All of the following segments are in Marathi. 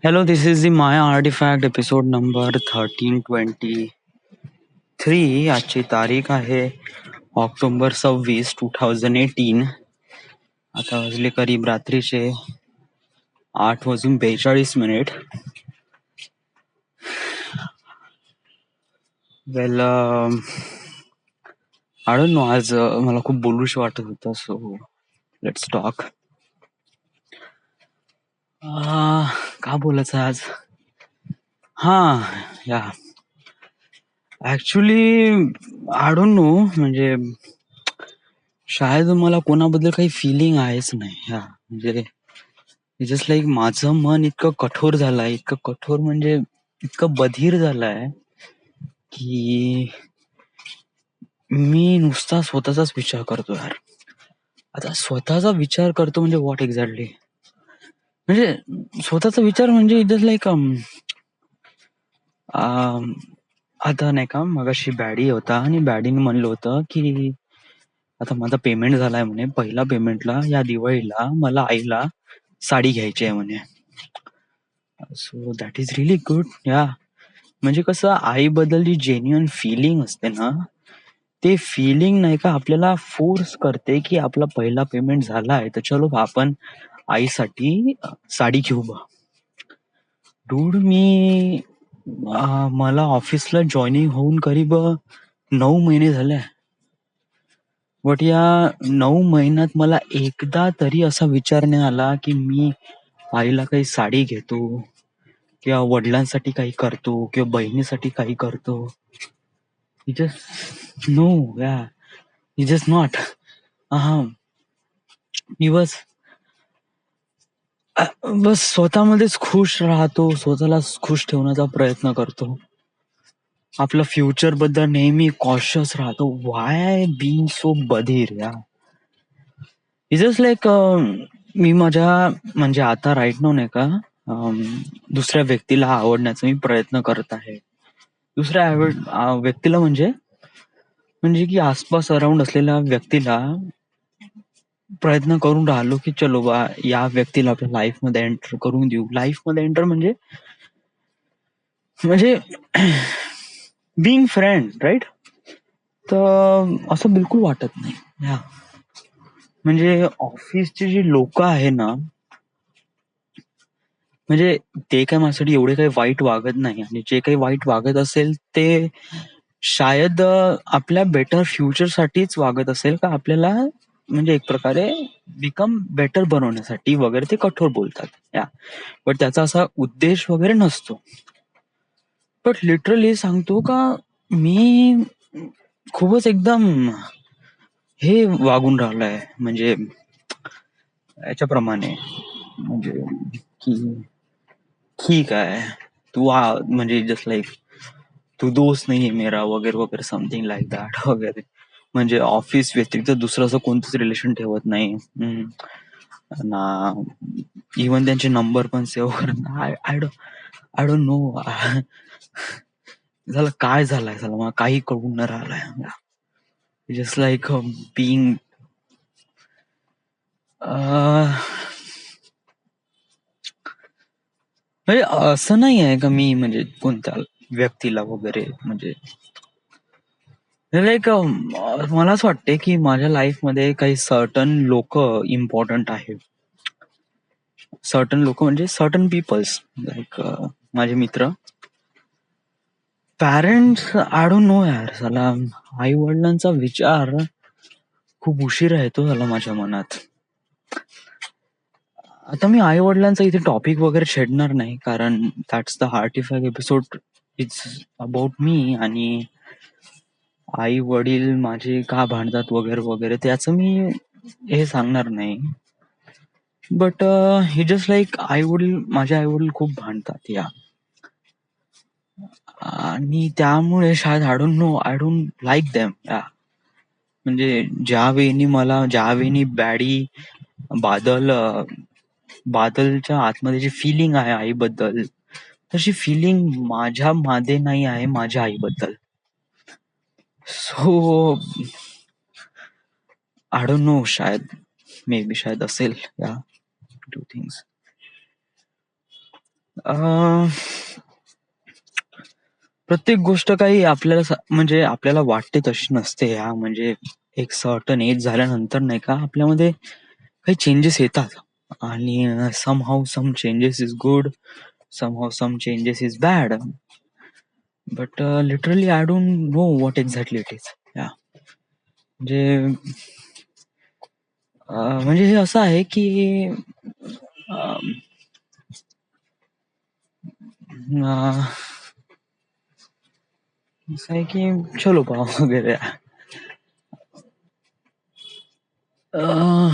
Hello, this is the Maya Artifact episode number 1323. आजची तारीख आहे October 26, 2018. आता वाजले करीब रात्रीचे 8:42. वेल आय डोंट नो, आज मला खूप बोलूशी वाटत होतं, सो लेट्स टॉक. का बोलायचं आज? या ऍक्च्युली आय डोंट नो, म्हणजे शायद मला कोणाबद्दल काही फिलिंग आहेच नाही. म्हणजे जस्ट लाईक माझं मन इतकं कठोर झालंय, इतकं कठोर म्हणजे इतकं बधीर झालंय की मी नुसता स्वतःचाच विचार करतो यार. आता स्वतःचा विचार करतो म्हणजे व्हॉट एक्झॅक्टली? म्हणजे स्वतःचा विचार म्हणजे जस्ट लाईक आता नाही का, मगाशी बॅडी होता आणि बॅडीने म्हणलं होतं की आता माझा पेमेंट झालाय म्हणे, पहिला पेमेंटला या दिवाळीला मला आईला साडी घ्यायची आहे म्हणे. So that is really good. म्हणजे कसं, आईबद्दल जी जेन्युइन फिलिंग असते ना, ते फिलिंग नाही का आपल्याला फोर्स करते की आपला पहिला पेमेंट झालाय तर चलो आपण आईसाठी साडी घेऊ बा. डूड, मला ऑफिसला जॉईनिंग होऊन करीब 9 महिने झाले. बट या 9 महिन्यात मला एकदा तरी असा विचार नाही आला की मी आईला काही साडी घेतो किंवा वडिलांसाठी काही करतो किंवा बहिणीसाठी काही करतो. No, just not. मी बस स्वतःमध्येच खुश राहतो, स्वतःला खुश ठेवण्याचा प्रयत्न करतो, आपलं फ्युचर बद्दल नेहमी कॉशियस राहतो. वाय बीइंग सो बधीर जस्ट लाईक मी माझ्या म्हणजे आता राईट नो नाही का, दुसऱ्या व्यक्तीला आवडण्याचा मी प्रयत्न करत आहे. दुसऱ्या व्यक्तीला म्हणजे की आसपास अराउंड असलेल्या व्यक्तीला प्रयत्न करून राहिलो की चलो बा या व्यक्तीला आपल्या लाईफ मध्ये एंटर करून देऊ. लाईफ मध्ये एंटर म्हणजे बिंग फ्रेंड, राईट? तर असं बिलकुल वाटत नाही. म्हणजे ऑफिसचे जे लोक आहे ना, म्हणजे ते काय माझ्यासाठी एवढे काही वाईट वागत नाही, आणि जे काही वाईट वागत असेल ते शायद आपल्या बेटर फ्युचर साठीच वागत असेल, का आपल्याला म्हणजे एक प्रकारे बिकम बेटर बनवण्यासाठी वगैरे ते कठोर बोलतात. बट त्याचा असा उद्देश वगैरे नसतो. बट लिटरली सांगतो का, मी खूपच एकदम हे वागून राहिलोय, म्हणजे याच्याप्रमाणे, म्हणजे की ठीक आहे तू म्हणजे जस्ट लाईक तू दोस्त नाहीये मेरा वगैरे वगैरे, समथिंग लाईक दॅट वगैरे. म्हणजे ऑफिस व्यतिरिक्त दुसरं असं कोणतंच रिलेशन ठेवत नाही ना, इवन त्यांचे नंबर पण सेव्ह करत. आय डोंट नो झालं काय झालंय, झालं मला काही कळून न राहिलंय. जस्ट लाईक बिंग म्हणजे असं नाही आहे का मी म्हणजे कोणत्या व्यक्तीला वगैरे म्हणजे लाईक मला असं वाटते की माझ्या लाईफ मध्ये काही सर्टन लोक इम्पॉर्टंट आहेत. सर्टन लोक म्हणजे सर्टन पीपल्स, लाईक माझे मित्र, पॅरेंट्स. आय डोंट नो यार, साला आई वडिलांचा विचार खूप उशिरा येतो झाला माझ्या मनात. आता मी आई वडिलांचा इथे टॉपिक वगैरे छेडणार नाही, कारण that's the artefact episode, it's about me. आणि आई वडील माझे का भांडतात वगैरे वगैरे त्याचं मी हे सांगणार नाही. बट हे जस्ट लाईक माझे आई वडील खूप भांडतात आणि त्यामुळे शायद आय डोंट लाईक देम. म्हणजे ज्यावेळी बॅडी बादलच्या आतमध्ये जी फिलिंग आहे आईबद्दल, तशी फिलिंग माझ्या मध्ये नाही आहे माझ्या आईबद्दल. सो आय डोंट नो, शायद असेल डू थिंग्स. अं, प्रत्येक गोष्ट काही आपल्याला म्हणजे आपल्याला वाटते तशी नसते. म्हणजे एक सर्टन एज झाल्यानंतर नाही का आपल्यामध्ये काही चेंजेस येतात आणि somehow some changes is good, somehow some changes is bad. But literally I don't know what exactly it is. म्हणजे म्हणजे हे असं आहे की अं, अं, असं आहे की चलो पाव वगैरे. अं,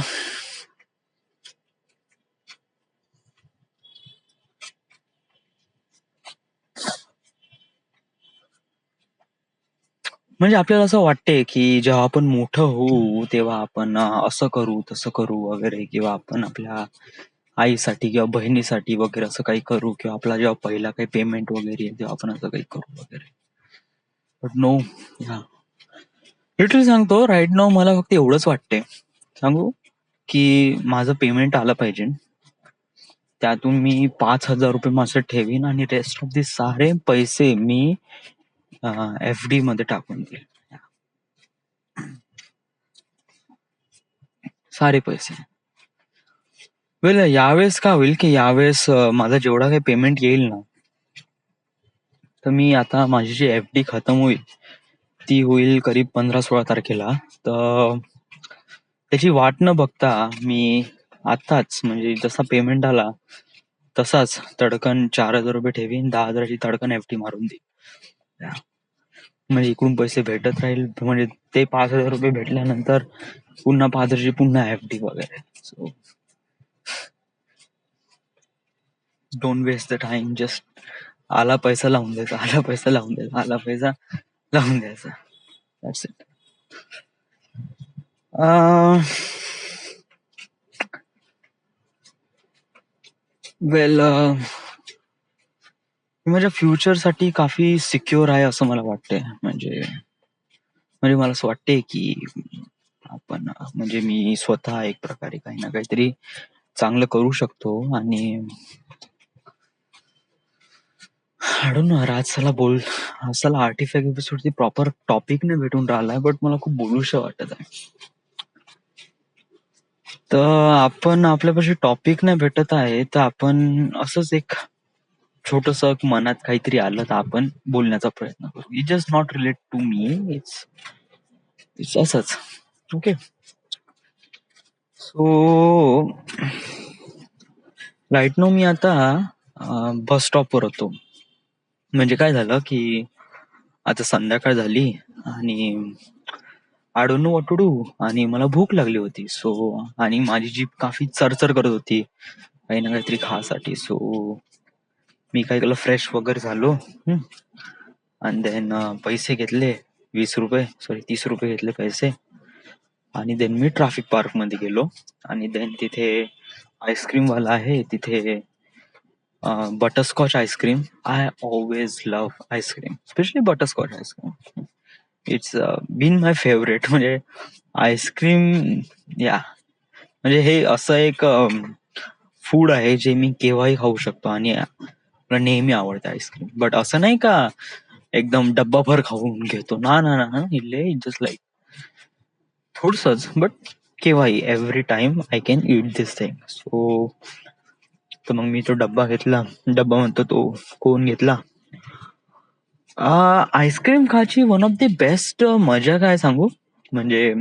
म्हणजे आपल्याला असं वाटते की जेव्हा आपण मोठं होऊ तेव्हा आपण असं करू तसं करू वगैरे, किंवा आपण आपल्या आईसाठी किंवा बहिणीसाठी वगैरे असं काही करू, किंवा आपला जेव्हा पहिला काही पेमेंट वगैरे येईल तेव्हा आपण असं काही करू वगैरे. But no. लिटरली सांगतो, राईट नाव मला फक्त एवढंच वाटते, सांगू, की माझं पेमेंट आलं पाहिजे, त्यातून मी 5,000 रुपये माझं ठेवीन आणि रेस्ट ऑफ दी सारे पैसे मी FD मध्ये टाकून देईल. सारे पैसे. वेल यावेळेस काय होईल की यावेळेस माझा जेवढा काही पेमेंट येईल ना, तर मी आता माझी जी FD खतम होईल ती होईल करीब 15-16 तारखेला. तर त्याची वाट न बघता मी आताच, म्हणजे जसा पेमेंट आला तसाच तडकन 4,000 रुपये ठेवीन, 10,000ची तडकन FD मारून देईन. म्हणजे इकडून पैसे भेटत राहील, म्हणजे ते 5,000 रुपये भेटल्यानंतर पुन्हा 5,000ची पुन्हा FD वगैरे. So don't waste the time, just आला पैसा लावून द्यायचा, आला पैसा लावून द्यायचा, आला पैसा लावून द्यायचा. That's it. वेल माझ्या फ्युचरसाठी काफी सिक्युअर आहे असं मला वाटतंय. म्हणजे म्हणजे मला असं वाटते की आपण म्हणजे मी स्वतः एक प्रकारे काही ना काहीतरी चांगलं करू शकतो. आणि आय डोंट नो, आज चला आर्टिफॅक्ट एपिसोडची प्रॉपर टॉपिक नाही भेटून राहिलाय, बट मला खूप बोलूशं वाटत आहे. तर आपण आपल्यापाशी टॉपिक नाही भेटत आहे, तर आपण असंच एक छोटस मनात काहीतरी आलं तर आपण बोलण्याचा प्रयत्न करू. It just not relate to me, it's असंच. ओके. सो राईट नो मी आता बस स्टॉपवर होतो. म्हणजे काय झालं की आता संध्याकाळ झाली आणि I don't know what to do, आणि मला भूक लागली होती. सो आणि माझी जीभ काफी चरचर करत होती काही ना काहीतरी खासाठी. सो मी काय केलं, फ्रेश वगैरे झालो आणि देन पैसे घेतले, 20 रुपये, सॉरी 30 रुपये घेतले पैसे, आणि देन मी ट्रॅफिक पार्क मध्ये गेलो. आणि देन तिथे आईस्क्रीम वाला आहे, तिथे butterscotch ice cream. I always love ice cream, specially butterscotch ice cream. It's been my favourite. म्हणजे आईस्क्रीम, या म्हणजे हे असं एक फूड आहे जे मी केव्हाही खाऊ शकतो आणि मला नेहमी आवडते आईस्क्रीम. बट असं नाही का एकदम डब्बाभर खाऊन घेतो, ना ना ना, जस्ट लाईक थोडसच, बट केव्हाही, every time I can it this thing. So तर मग मी तो डब्बा घेतला, डब्बा म्हणतो तो कोण घेतला. आईस्क्रीम खायची वन ऑफ द बेस्ट मजा काय सांगू, म्हणजे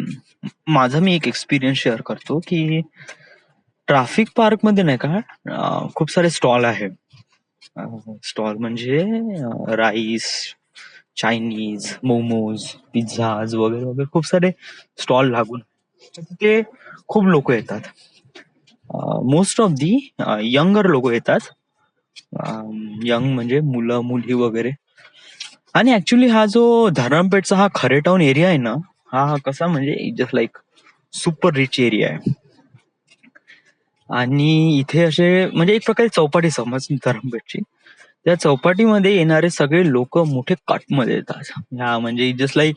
माझा मी एक एक्सपिरियन्स शेअर करतो की ट्रॅफिक पार्क मध्ये नाही का खूप सारे स्टॉल आहे. स्टॉल म्हणजे राईस, चायनीज, मोमोज, पिझ्झाज वगैरे वगैरे खूप सारे स्टॉल लागून तिथे खूप लोक येतात. मोस्ट ऑफ दी यंगर लोक येतात. यंग म्हणजे मुलं मुली वगैरे. आणि ऍक्च्युली हा जो धरमपेठचा हा खरे टाऊन एरिया आहे ना, हा कसा म्हणजे just like super rich area आहे. आणि इथे असे म्हणजे एक प्रकारे चौपाटी समज धरमपेठची, त्या चौपाटीमध्ये येणारे सगळे लोक मोठे कटमध्ये येतात. म्हणजे जस्ट लाईक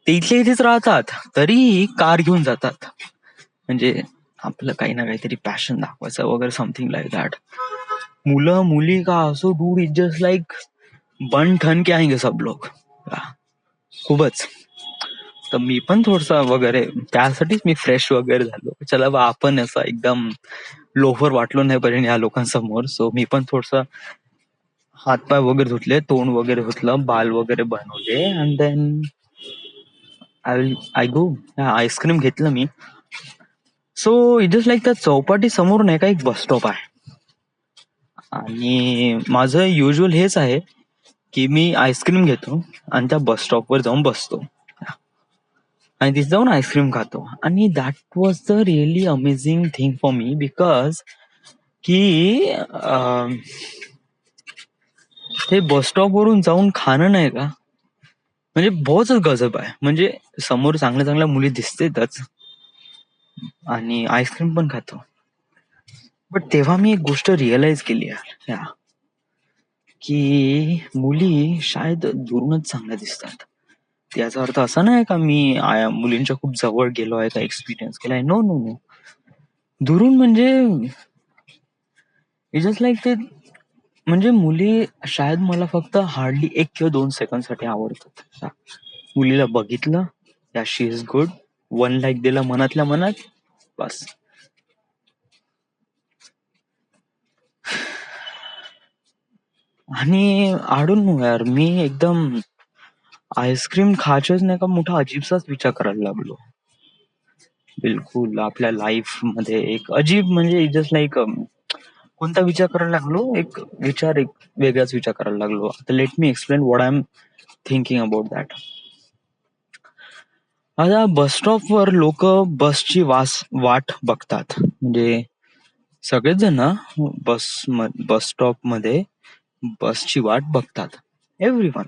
ते इथले इथेच राहतात तरी कार घेऊन जातात. म्हणजे आपलं काही ना काहीतरी पॅशन दाखवायचं वगैरे, समथिंग लाईक दॅट. मुलं मुली का असो, डूड इज जस्ट लाईक बन ठन के आएंगे सब लोग. खूपच. तर मी पण थोडसा वगैरे त्यासाठीच मी फ्रेश वगैरे झालो. चला बा आपण असं एकदम लोफर वाटलो नाही पाहिजे या लोकांसमोर. सो मी पण थोडसा हातपाय वगैरे धुतले, तोंड वगैरे धुतलं, बाल वगैरे बनवले and then I go. Ice cream घेतलं मी. सो इट जस्ट लाईक त्या चौपाटी समोर नाही का एक बस स्टॉप आहे आणि माझं युजल हेच आहे की मी आईस्क्रीम घेतो आणि त्या बस स्टॉपवर जाऊन बसतो आणि तिथे जाऊन आईस्क्रीम खातो. आणि that was the really amazing thing for me because की ते बस स्टॉप वरून जाऊन खाणं नाही का म्हणजे बहुतच गजब आहे. म्हणजे समोर चांगल्या चांगल्या मुली दिसतेतच आणि आईस्क्रीम पण खातो. बट तेव्हा मी एक गोष्ट रिअलाइज केली आहे की मुली शायद दुरूनच चांगल्या दिसतात. याचा अर्थ असा नाही का मी मुलींच्या खूप जवळ गेलो आहे का एक्सपिरियन्स केलाय. No no no. दुरून म्हणजे इट जस्ट लाईक ते म्हणजे मुली शायद मला फक्त हार्डली 1 किंवा 2 सेकंड साठी आवडतात. मुलीला बघितलं या शी इज गुड, 1 लाईक दिला मनातल्या मनात, बस. आणि आडून नो यार मी एकदम आईस्क्रीम खायचंच नाही का मोठा अजीबसाच विचार करायला लागलो. बिलकुल आपल्या लाईफ मध्ये एक अजीब म्हणजे जस्ट लाईक कोणता विचार करायला लागलो, एक वेगळाच विचार करायला लागलो. आता let me explain what I am thinking about that. आता बस स्टॉपवर लोक बसची वाट बघतात. म्हणजे सगळेच जण बस स्टॉप मध्ये बसची वाट बघतात. एव्हरीवन.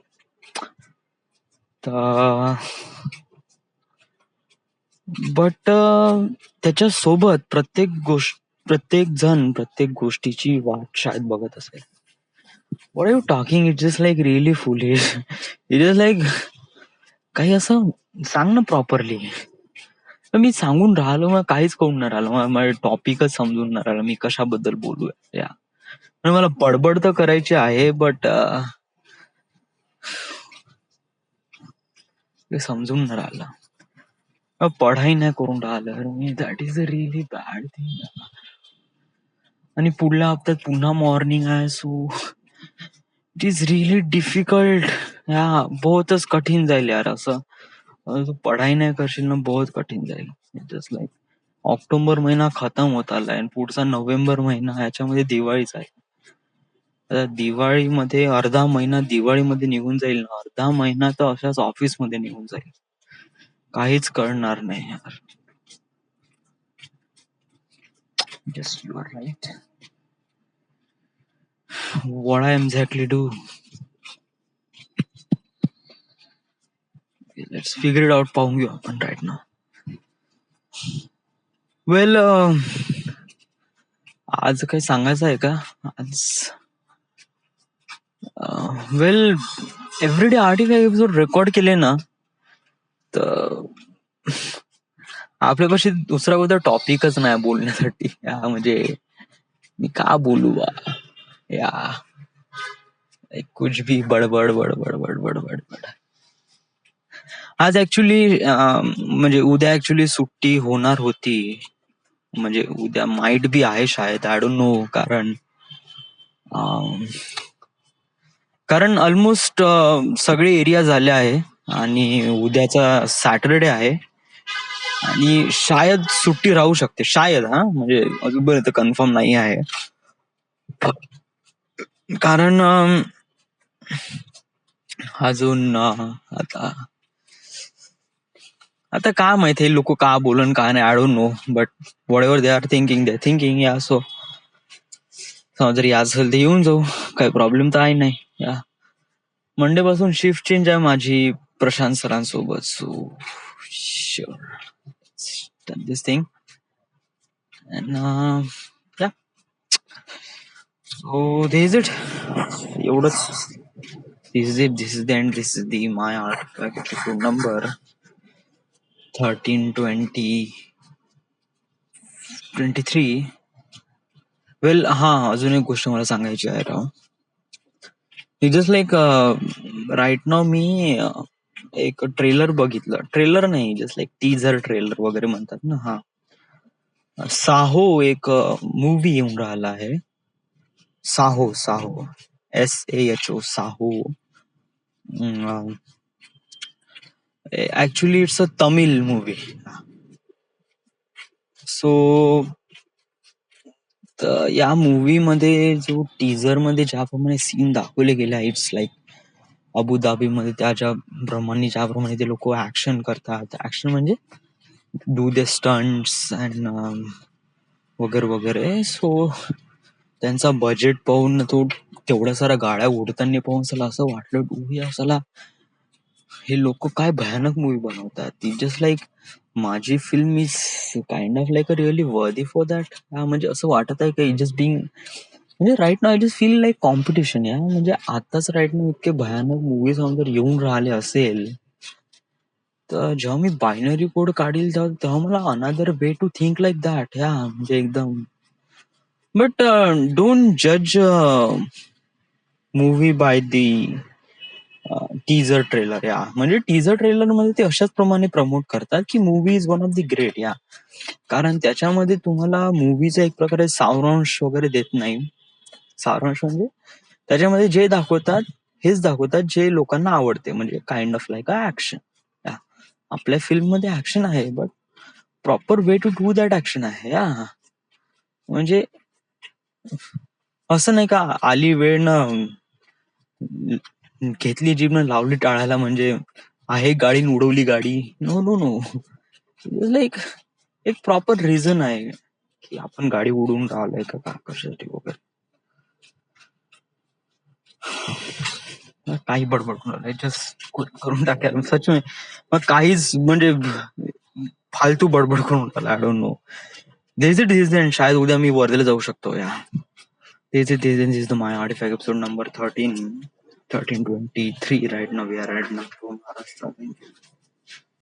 तर बट त्याच्या सोबत प्रत्येक जण प्रत्येक गोष्टीची वाट शायद बघत असेल. What are you talking? It just like really foolish. It is like काही असं सांग ना प्रॉपरली. मी सांगून राहिलो मग काहीच कळून नाही राहिलं. मला टॉपिकच समजून नाही राहिलं मी कशाबद्दल बोलू या. मला बडबड तर करायची आहे बट समजून नाही राहिलं. पढाई नाही करून राहिलं मी. That is a really bad thing. आणि पुढल्या हप्त्यात पुन्हा मॉर्निंग आहे. So it is really difficult. बहुतच कठीण जाईल यार. असं तू पढाई नाही करशील ना बहुत कठीण जाईल. जस्ट लाईक ऑक्टोबर महिना खतम होत आलाय आणि पुढचा नोव्हेंबर महिना ह्याच्यामध्ये दिवाळीच आहे. दिवाळीमध्ये अर्धा महिना दिवाळीमध्ये निघून जाईल ना, अर्धा महिना तर अशाच ऑफिस मध्ये निघून जाईल. काहीच कळणार नाही यार. Yes, you are right. What I exactly do? Let's figure it out. पाहून घेऊ आपण right now. Well, आज काही सांगायचं आहे का? आज वेल एव्हरीडे 85 एपिसोड रेकॉर्ड केले ना तर आपल्यापाशी दुसरा कोणता टॉपिकच नाही बोलण्यासाठी. म्हणजे मी का बोलू बा या कुछ भी बडबड बडबड बडबड बडबड. आज ऍक्च्युली म्हणजे उद्या ऍक्च्युली सुट्टी होणार होती. म्हणजे उद्या माइट बी आहे शायद. I don't no. कारण ऑलमोस्ट सगळे एरिया झाले आहे आणि उद्याचा सॅटरडे आहे आणि शायद सुट्टी राहू शकते. शायद म्हणजे अजूनपर्यंत कन्फर्म नाही आहे. कारण अजून आता काय माहिती लोक का बोलन का नाही. I don't no. But what ever they are thinking या. सो जर या असेल तर येऊन जाऊ. काही प्रॉब्लेम तर आहे नाही. या मंडे पासून शिफ्ट चेंज आहे माझी प्रशांत सरांसोबत. So sure this thing and yeah. So this it. एवढंच. This is the end. This is the my article number 13 20 23 वेल हा, अजून एक गोष्ट मला सांगायची आहे राव. जस्ट लाईक राईट नाव मी एक ट्रेलर बघितलं. ट्रेलर नाही, जस्ट लाईक टीझर ट्रेलर वगैरे म्हणतात ना. हा, साहो एक मूवी येऊन राहिला आहे. Saaho, Saaho, SAHO, Saaho. Actually it's a Tamil movie. So या मूवी मध्ये जो टीझर मध्ये ज्याप्रमाणे सीन दाखवले गेले आहे, इट्स लाईक अबुधाबी मध्ये ज्याप्रमाणे ते लोक ऍक्शन करतात. ऍक्शन म्हणजे डू दे स्टंट्स अँड वगैरे वगैरे. सो त्यांचा बजेट पाहून तो तेवढ्या साऱ्या गाड्या उडताना पाहून चला असं वाटलं, या चला हे लोक काय भयानक मूवी बनवतात. ती जस्ट लाईक माझी film is kind of like a really worthy for that. म्हणजे असं वाटत आहे की जस्ट बिंग, म्हणजे right now I just feel like competition. या म्हणजे आताच राईट नाव इतके भयानक मूवीज जर येऊन राहिले असेल, तर जेव्हा मी बायनरी कोड काढील तेव्हा मला another way to think like that. या म्हणजे एकदम, बट डोंट जज movie by the teaser trailer. या म्हणजे टीजर ट्रेलर मध्ये ते अशाच प्रमाणे प्रमोट करतात की movie is one of the great. या कारण त्याच्यामध्ये तुम्हाला मूवीचा एक प्रकारे सारांश वगैरे देत नाही. सारांश म्हणजे त्याच्यामध्ये जे दाखवतात हेच दाखवतात जे लोकांना आवडते, म्हणजे काइंड ऑफ लाईक ऍक्शन. आपल्या फिल्म मध्ये ऍक्शन आहे, but proper way to do that action आहे. या म्हणजे असं नाही का आली वेळ ना घेतली जीभ न लावली टाळायला, म्हणजे आहे गाडी न उडवली गाडी. नो नो नो, लाईक एक प्रॉपर रिझन आहे की आपण गाडी उडवून राहिलोय का कशासाठी वगैरे. काही बडबड होणार जस्ट करून टाकायला सच में. मग काहीच म्हणजे फालतू बडबड करून टाकला. I don't know. These it is and शायद उद्या मी वर्धेला जाऊ शकतो. या these it is the my artifact episode number 1323 right now. We are right now from Maharashtra.